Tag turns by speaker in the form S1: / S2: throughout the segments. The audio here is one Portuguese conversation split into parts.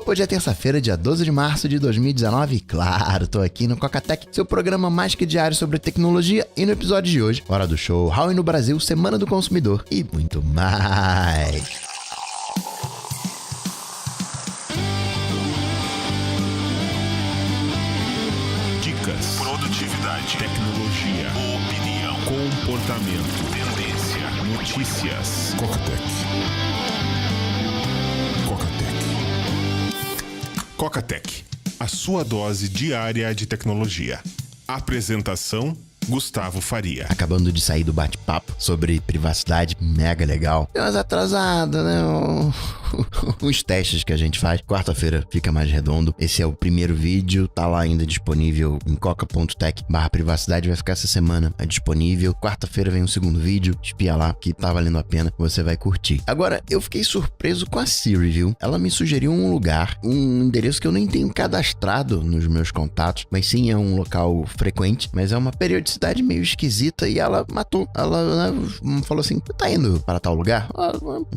S1: Hoje é terça-feira, dia 12 de março de 2019. Claro, tô aqui no Coca-Tech, seu programa mais que diário sobre tecnologia. E no episódio de hoje, hora do show, Huawei no Brasil, Semana do Consumidor e muito mais.
S2: Dicas, produtividade, tecnologia, opinião, comportamento, tendência, notícias. Coca-Tech, a sua dose diária de tecnologia. Apresentação: Gustavo Faria.
S1: Acabando de sair do bate-papo sobre privacidade, mega legal. Deu umas atrasadas, né? Os testes que a gente faz. Quarta-feira fica mais redondo. Esse é o primeiro vídeo, tá lá ainda disponível em coca.tech/privacidade. Vai ficar essa semana disponível. Quarta-feira vem um segundo vídeo. Espia lá que tá valendo a pena. Você vai curtir. Agora, eu fiquei surpreso com a Siri, viu? Ela me sugeriu um lugar, um endereço que eu nem tenho cadastrado nos meus contatos, mas sim é um local frequente, mas é uma periodicidade meio esquisita e ela matou. Ela, né, falou assim, tá indo para tal lugar?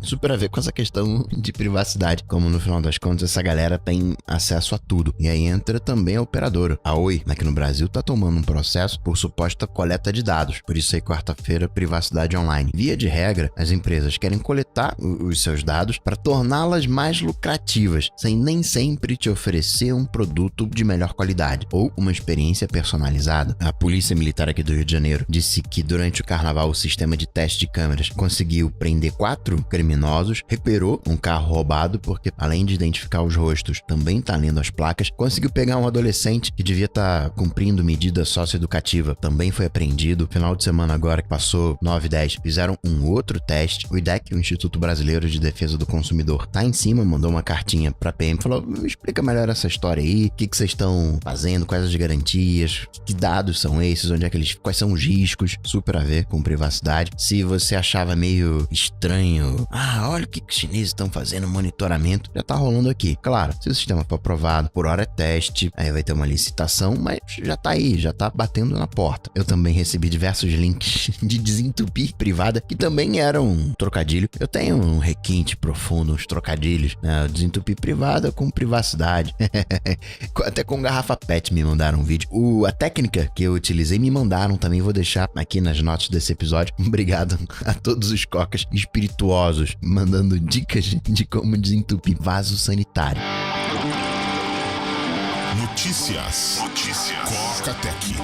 S1: Super a ver com essa questão de privacidade, como no final das contas essa galera tem acesso a tudo. E aí entra também a operadora. A Oi, aqui no Brasil, tá tomando um processo por suposta coleta de dados. Por isso aí, quarta-feira, privacidade online. Via de regra, as empresas querem coletar os seus dados para torná-las mais lucrativas, sem nem sempre te oferecer um produto de melhor qualidade ou uma experiência personalizada. A Polícia Militar aqui do Rio de Janeiro disse que durante o carnaval o sistema de teste de câmeras conseguiu prender 4 criminosos, recuperou um carro roubado porque, além de identificar os rostos, também tá lendo as placas, conseguiu pegar um adolescente que devia estar cumprindo medida socioeducativa, também foi apreendido. Final de semana agora, que passou 9 e 10, fizeram um outro teste. O IDEC, o Instituto Brasileiro de Defesa do Consumidor, tá em cima, mandou uma cartinha pra PM, falou, me explica melhor essa história aí, o que vocês estão fazendo, quais as garantias, que dados são esses, onde é que eles, quais são os riscos, super a ver com privacidade. Se você achava meio estranho, olha o que os chineses estão fazendo, monitoramento, já tá rolando aqui. Claro, se o sistema for aprovado, por hora é teste, aí vai ter uma licitação, mas já tá aí, já tá batendo na porta. Eu também recebi diversos links de desentupir privada, que também eram um trocadilho. Eu tenho um requinte profundo, uns trocadilhos, né? Desentupir privada com privacidade. Até com garrafa PET me mandaram um vídeo. A técnica que eu utilizei me mandaram também, vou deixar aqui nas notas desse episódio. Obrigado a todos os cocas espirituosos mandando dicas de como desentupir vaso sanitário.
S2: Notícias. Coca-Tech.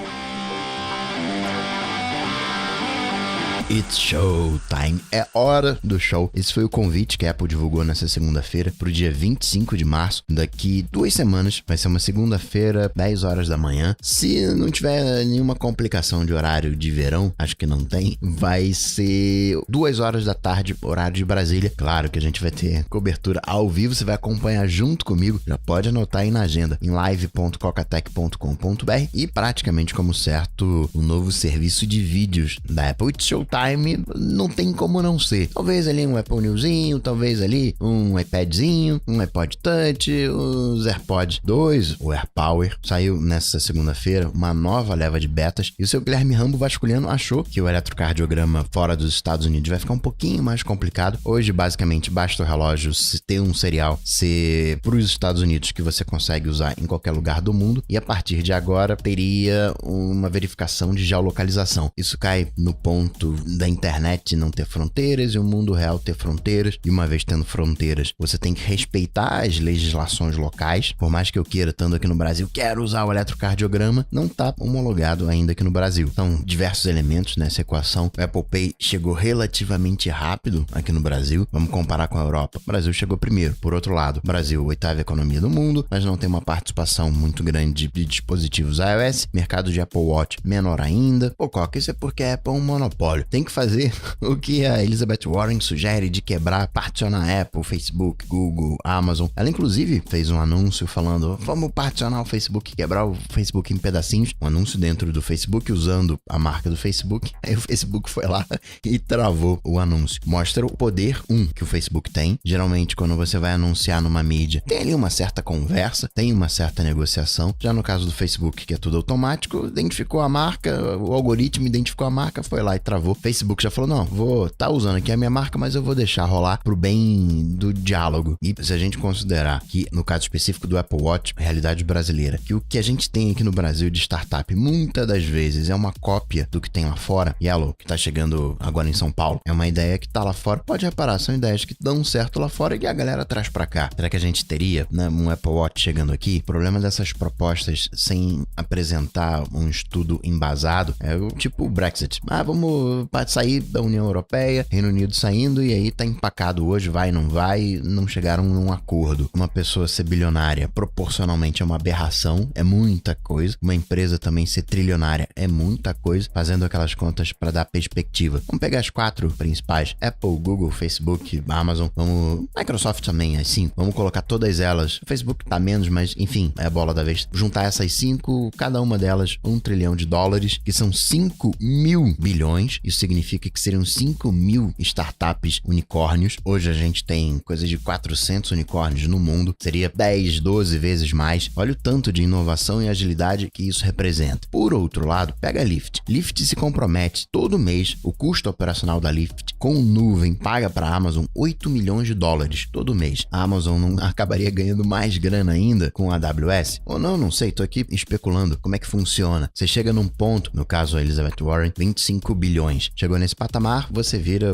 S1: It's showtime. É hora do show. Esse foi o convite que a Apple divulgou nessa segunda-feira pro dia 25 de março. Daqui 2 semanas. Vai ser uma segunda-feira, 10 horas da manhã. Se não tiver nenhuma complicação de horário de verão, acho que não tem, vai ser 2 horas da tarde, horário de Brasília. Claro que a gente vai ter cobertura ao vivo. Você vai acompanhar junto comigo. Já pode anotar aí na agenda, em live.cocatech.com.br. E praticamente como certo, o novo serviço de vídeos da Apple. It's showtime. Não tem como não ser. Talvez ali um Apple Newsinho, talvez ali um iPadzinho, um iPod Touch, os AirPods 2, o AirPower. Saiu nessa segunda-feira uma nova leva de betas e o seu Guilherme Rambo vasculhano achou que o eletrocardiograma fora dos Estados Unidos vai ficar um pouquinho mais complicado. Hoje, basicamente, basta o relógio ter um serial ser para os Estados Unidos que você consegue usar em qualquer lugar do mundo, e a partir de agora teria uma verificação de geolocalização. Isso cai no ponto da internet não ter fronteiras e o mundo real ter fronteiras, e uma vez tendo fronteiras, você tem que respeitar as legislações locais. Por mais que eu queira, estando aqui no Brasil, quero usar o eletrocardiograma, não está homologado ainda aqui no Brasil. São diversos elementos nessa equação. O Apple Pay chegou relativamente rápido aqui no Brasil, vamos comparar com a Europa. O Brasil chegou primeiro. Por outro lado, o Brasil, 8ª economia do mundo, mas não tem uma participação muito grande de dispositivos iOS, mercado de Apple Watch menor ainda. Coca, isso é porque a Apple é um monopólio. Tem que fazer o que a Elizabeth Warren sugere de quebrar, particionar a Apple, Facebook, Google, Amazon. Ela, inclusive, fez um anúncio falando, vamos particionar o Facebook, quebrar o Facebook em pedacinhos. Um anúncio dentro do Facebook, usando a marca do Facebook. Aí o Facebook foi lá e travou o anúncio. Mostra o poder, que o Facebook tem. Geralmente, quando você vai anunciar numa mídia, tem ali uma certa conversa, tem uma certa negociação. Já no caso do Facebook, que é tudo automático, identificou a marca, o algoritmo identificou a marca, foi lá e travou. Facebook já falou, não, vou tá usando aqui a minha marca, mas eu vou deixar rolar pro bem do diálogo. E se a gente considerar que, no caso específico do Apple Watch, realidade brasileira, que o que a gente tem aqui no Brasil de startup, muitas das vezes é uma cópia do que tem lá fora, Yellow, que tá chegando agora em São Paulo, é uma ideia que tá lá fora, pode reparar, são ideias que dão certo lá fora e a galera traz pra cá. Será que a gente teria, né, um Apple Watch chegando aqui? O problema dessas propostas sem apresentar um estudo embasado é o tipo o Brexit. Vamos sair da União Europeia, Reino Unido saindo, e aí tá empacado hoje, vai, não vai, não chegaram num acordo. Uma pessoa ser bilionária proporcionalmente é uma aberração, é muita coisa. Uma empresa também ser trilionária é muita coisa, fazendo aquelas contas para dar perspectiva. Vamos pegar as 4 principais: Apple, Google, Facebook, Amazon, Microsoft também, assim, vamos colocar todas elas. O Facebook tá menos, mas enfim, é a bola da vez. Juntar essas 5, cada uma delas $1 trilhão, que são 5 mil bilhões. Isso significa que seriam 5 mil startups unicórnios. Hoje a gente tem coisa de 400 unicórnios no mundo. Seria 10, 12 vezes mais. Olha o tanto de inovação e agilidade que isso representa. Por outro lado, pega a Lyft. Lyft se compromete todo mês, o custo operacional da Lyft com nuvem paga para a Amazon $8 milhões todo mês. A Amazon não acabaria ganhando mais grana ainda com a AWS? Ou não sei, tô aqui especulando como é que funciona. Você chega num ponto, no caso a Elizabeth Warren, 25 bilhões. Chegou nesse patamar, você vira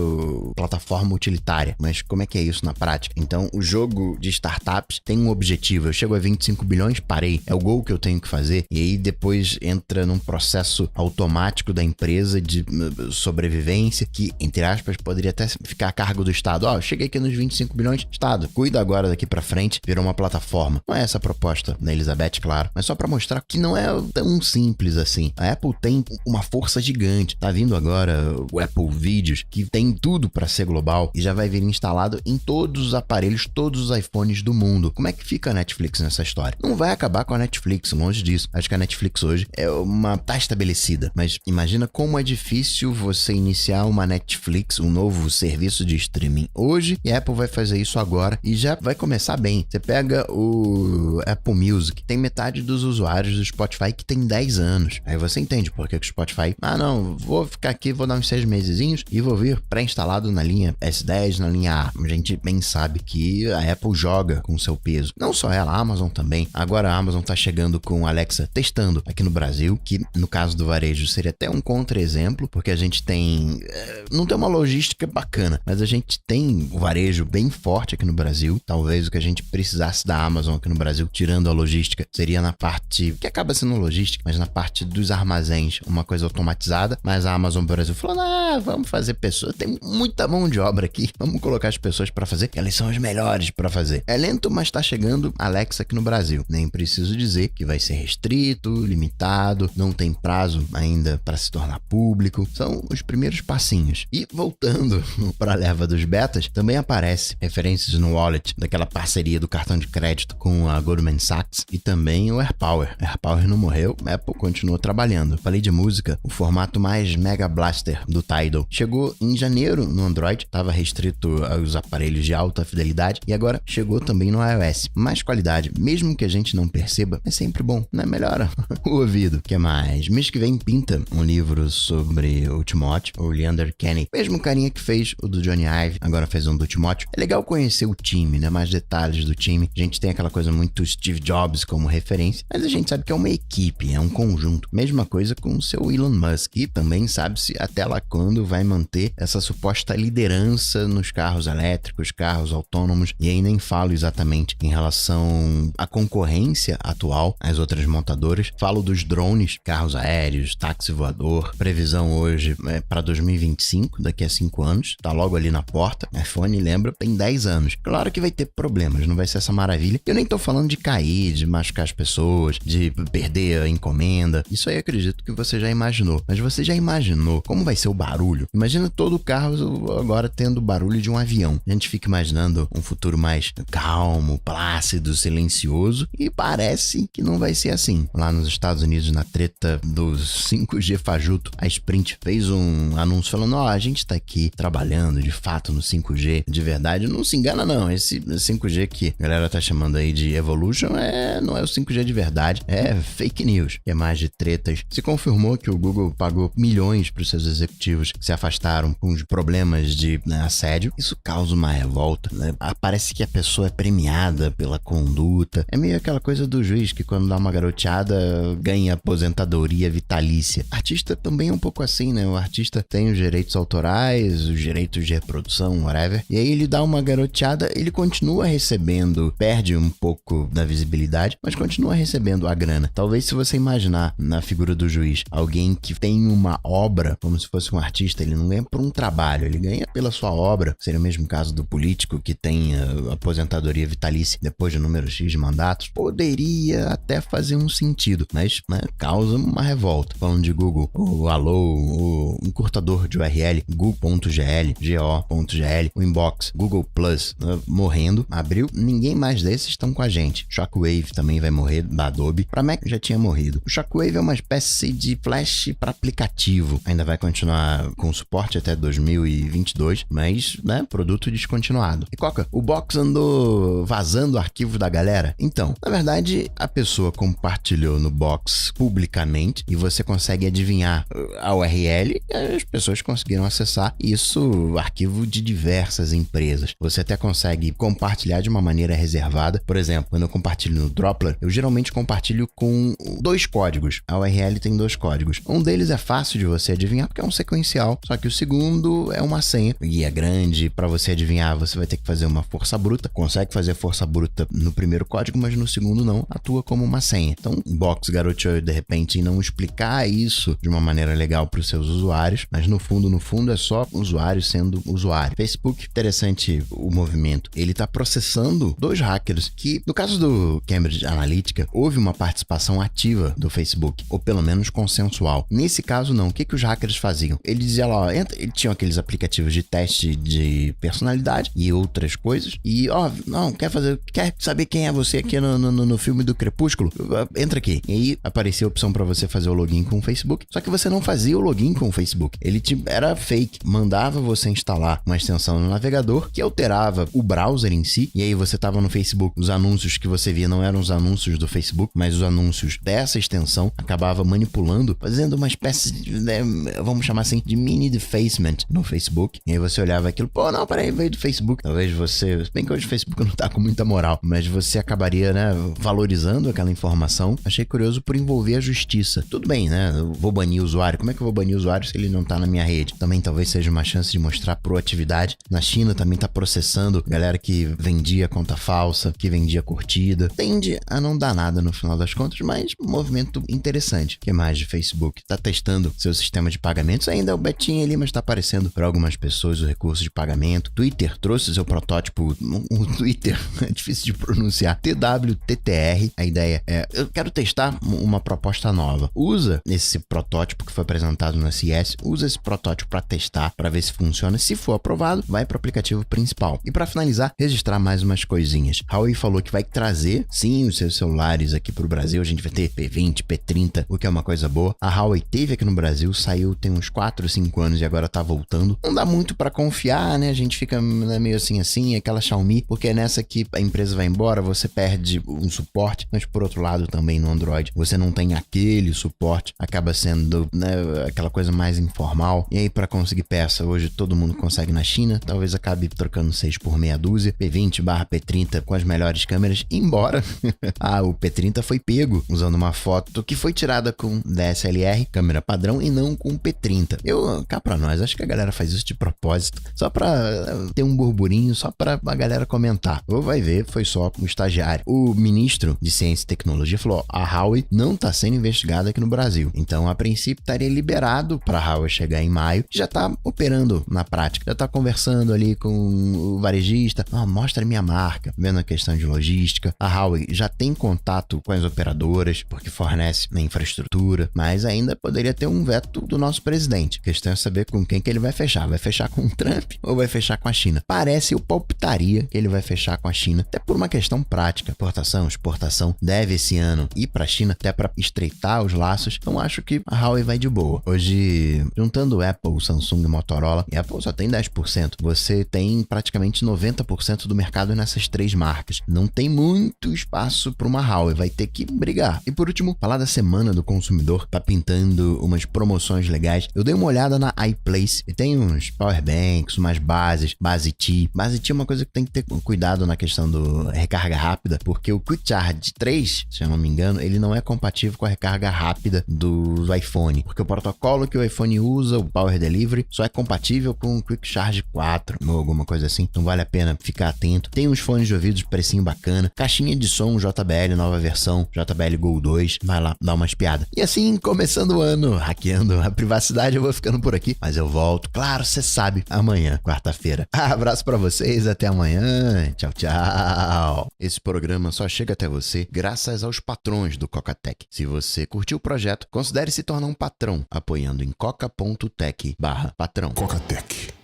S1: plataforma utilitária. Mas como é que é isso na prática? Então, o jogo de startups tem um objetivo. Eu chego a 25 bilhões, parei. É o gol que eu tenho que fazer. E aí depois entra num processo automático da empresa de sobrevivência que, entre aspas, poderia até ficar a cargo do Estado. Eu cheguei aqui nos 25 bilhões, Estado, cuida agora daqui pra frente, virou uma plataforma. Não é essa a proposta da Elizabeth, claro, mas só pra mostrar que não é tão simples assim. A Apple tem uma força gigante. Tá vindo agora o Apple Vídeos, que tem tudo pra ser global e já vai vir instalado em todos os aparelhos, todos os iPhones do mundo. Como é que fica a Netflix nessa história? Não vai acabar com a Netflix, longe disso. Acho que a Netflix hoje tá estabelecida, mas imagina como é difícil você iniciar uma Netflix, um novo serviço de streaming hoje, e a Apple vai fazer isso agora e já vai começar bem. Você pega o Apple Music, tem metade dos usuários do Spotify que tem 10 anos. Aí você entende por que o Spotify, não, vou ficar aqui, vou dar uns 6 mesezinhos e vou vir pré-instalado na linha S10, na linha A. A gente bem sabe que a Apple joga com seu peso. Não só ela, a Amazon também. Agora a Amazon tá chegando com a Alexa testando aqui no Brasil, que no caso do varejo seria até um contra-exemplo, porque a gente tem... não tem uma logística bacana, mas a gente tem o varejo bem forte aqui no Brasil. Talvez o que a gente precisasse da Amazon aqui no Brasil, tirando a logística, seria na parte, que acaba sendo logística, mas na parte dos armazéns, uma coisa automatizada. Mas a Amazon Brasil falou, vamos fazer pessoas, tem muita mão de obra aqui, vamos colocar as pessoas para fazer, elas são as melhores para fazer. É lento, mas tá chegando Alexa aqui no Brasil. Nem preciso dizer que vai ser restrito, limitado, não tem prazo ainda para se tornar público. São os primeiros passinhos. E voltando para a leva dos betas, também aparece referências no wallet daquela parceria do cartão de crédito com a Goldman Sachs e também o AirPower. AirPower não morreu, a Apple continuou trabalhando. Falei de música, o formato mais Mega Blaster do Tidal chegou em janeiro no Android, estava restrito aos aparelhos de alta fidelidade e agora chegou também no iOS. Mais qualidade, mesmo que a gente não perceba, é sempre bom, né? Melhora o ouvido. O que mais? Mês que vem pinta um livro sobre o Timóteo, o Leander Kenny, mesmo carinha que fez o do Johnny Ive, agora fez um do Timóteo. É legal conhecer o time, né? Mais detalhes do time. A gente tem aquela coisa muito Steve Jobs como referência, mas a gente sabe que é uma equipe, é um conjunto. Mesma coisa com o seu Elon Musk, e também sabe-se até lá quando vai manter essa suposta liderança nos carros elétricos, carros autônomos, e aí nem falo exatamente em relação à concorrência atual às outras montadoras. Falo dos drones, carros aéreos, táxi voador. Previsão hoje é para 2025, daqui a 5 anos, tá logo ali na porta. iPhone, lembra, tem 10 anos. Claro que vai ter problemas, não vai ser essa maravilha. Eu nem tô falando de cair, de machucar as pessoas, de perder a encomenda. Isso aí eu acredito que você já imaginou. Mas você já imaginou como vai ser o barulho? Imagina todo o carro agora tendo o barulho de um avião. A gente fica imaginando um futuro mais calmo, plácido, silencioso, e parece que não vai ser assim. Lá nos Estados Unidos, na treta dos 5G fajuto, a Sprint fez um anúncio falando, a gente tá aqui trabalhando de fato no 5G de verdade. Não se engana não, esse 5G que a galera tá chamando aí de Evolution não é o 5G de verdade, é fake news. E é mais de tretas. Se confirmou que o Google pagou milhões para os seus executivos que se afastaram com os problemas de assédio. Isso causa uma revolta, né? Parece que a pessoa é premiada pela conduta. É meio aquela coisa do juiz que quando dá uma garoteada ganha aposentadoria vitalícia. Artista também é um pouco assim, né? O artista tem os direitos autorais, os direitos de reprodução, whatever. E aí ele dá uma garoteada, ele continua recebendo, perde um pouco da visibilidade, mas continua recebendo a grana. Talvez se você imaginar na figura do juiz, alguém que tem uma obra, como se fosse um artista, ele não ganha por um trabalho, ele ganha pela sua obra. Seria o mesmo caso do político que tem a aposentadoria vitalícia depois de número X de mandatos. Poderia até fazer um sentido, mas né, causa uma revolta. Falando de Google, o Allo, o encurtador de URL, Google.gl, go.gl, o Inbox, Google Plus, morrendo, abriu, ninguém mais desses estão com a gente. Shockwave também vai morrer da Adobe. Para Mac já tinha morrido. O Shockwave é uma espécie de flash para aplicativo. Ainda vai continuar com suporte até 2022, mas, né, produto descontinuado. E Coca, o Box andou vazando o arquivo da galera? Então, na verdade, a pessoa compartilhou no Box publicamente e você consegue adivinhar a URL e as pessoas conseguiram acessar isso, arquivo de diversas empresas. Você até consegue compartilhar de uma maneira reservada. Por exemplo, quando eu compartilho no Droplr, eu geralmente compartilho com 2 códigos. A URL tem 2 códigos. Um deles é fácil de você adivinhar porque é um sequencial, só que o segundo é uma senha e é grande. Para você adivinhar, você vai ter que fazer uma força bruta. Consegue fazer força bruta no primeiro código, mas no segundo não, atua como uma senha. Então, o Box garoteou de repente em não explicar isso de uma maneira legal para os seus usuários, mas no fundo é só usuário sendo usuário. Facebook, interessante o movimento. Ele está processando 2 hackers que, no caso do Cambridge Analytica, houve uma participação ativa do Facebook, ou pelo menos consensual. Nesse caso, não. O que os hackers faziam? Eles diziam lá, eles tinham aqueles aplicativos de teste de personalidade e outras coisas, e não, quer saber quem é você aqui no filme do Crepúsculo? Entra aqui. E aí aparecia a opção para você fazer o login com o Facebook, só que você não fazia o login com o Facebook. Ele era fake, mandava você instalar uma extensão no navegador que alterava o browser em si, e aí você tava no Facebook, os anúncios que você via não eram os anúncios do Facebook, mas os anúncios dessa extensão, acabava manipulando, fazendo uma espécie de, vamos chamar assim, de mini defacement no Facebook, e aí você olhava aquilo, não, peraí, veio do Facebook. Talvez você, bem que hoje o Facebook não tá com muita moral, mas você acabaria, né, valorizando aquela informação. Achei curioso por envolver a justiça. Tudo bem, né, eu vou banir o usuário, como é que eu vou banir o usuário se ele não tá na minha rede? Também talvez seja uma chance de mostrar proatividade. Na China também tá processando galera que vendia conta falsa, que vendia curtida. Tende a não dar nada no final das contas, mas um movimento interessante. O que mais de Facebook? Tá testando seu sistema de pagamentos, ainda é o betinho ali, mas tá aparecendo para algumas pessoas o recurso de pagamento. Twitter trouxe seu protótipo, o Twitter, é difícil de pronunciar, TWTTR. A ideia é, eu quero testar uma proposta nova. Usa esse protótipo que foi apresentado no CES, usa esse protótipo para testar, para ver se funciona. Se for aprovado, vai para o aplicativo principal. E para finalizar, registrar mais umas coisinhas. Huawei falou que vai trazer, sim, os seus celulares aqui para o Brasil. A gente vai ter P20, P30, o que é uma coisa boa. A Huawei teve aqui no Brasil, saiu tem uns 4 ou 5 anos e agora tá voltando. Não dá muito para confiar, né? A gente fica meio assim, aquela Xiaomi, porque é nessa que a empresa vai embora, você perde um suporte, mas por outro lado também no Android, você não tem aquele suporte, acaba sendo, né, aquela coisa mais informal. E aí para conseguir peça, hoje todo mundo consegue na China, talvez acabe trocando 6 por meia dúzia, P20/P30 com as melhores câmeras, embora o P30 foi pego usando uma foto que foi tirada com DSLR, câmera padrão, e não com P30. Cá pra nós, acho que a galera faz isso de propósito, só pra ter um burburinho, só pra a galera comentar. Ou vai ver, foi só um estagiário. O ministro de Ciência e Tecnologia falou, a Huawei não tá sendo investigada aqui no Brasil. Então, a princípio, estaria liberado pra Huawei chegar em maio, já tá operando na prática, já tá conversando ali com o varejista, mostra minha marca, vendo a questão de logística. A Huawei já tem contato com as operadoras, porque fornece a infraestrutura, mas ainda poderia ter um veto do nosso presidente. A questão é saber com quem que ele vai fechar. Vai fechar com o Trump ou vai fechar com a China? Parece, eu palpitaria que ele vai fechar com a China, até por uma questão prática. Importação, exportação deve esse ano ir para a China, até para estreitar os laços. Então acho que a Huawei vai de boa. Hoje, juntando Apple, Samsung e Motorola, e Apple só tem 10%. Você tem praticamente 90% do mercado nessas 3 marcas. Não tem muito espaço para uma Huawei, vai ter que brigar. E por último, falar da Semana do Consumidor, tá pintando umas promoções legais reais. Eu dei uma olhada na iPlace e tem uns powerbanks, umas bases, base T. Base T é uma coisa que tem que ter cuidado na questão do recarga rápida, porque o Quick Charge 3, se eu não me engano, ele não é compatível com a recarga rápida do iPhone, porque o protocolo que o iPhone usa, o Power Delivery, só é compatível com o Quick Charge 4 ou alguma coisa assim. Então vale a pena ficar atento. Tem uns fones de ouvido de precinho bacana, caixinha de som JBL, nova versão, JBL Go 2, vai lá, dá uma espiada. E assim, começando o ano, hackeando a privacidade, eu vou ficando por aqui, mas eu volto, claro, você sabe, amanhã, quarta-feira. Abraço pra vocês, até amanhã, tchau, tchau. Esse programa só chega até você graças aos patrões do Coca-Tech. Se você curtiu o projeto, considere se tornar um patrão, apoiando em coca.tech/patrão.
S2: Coca-Tech.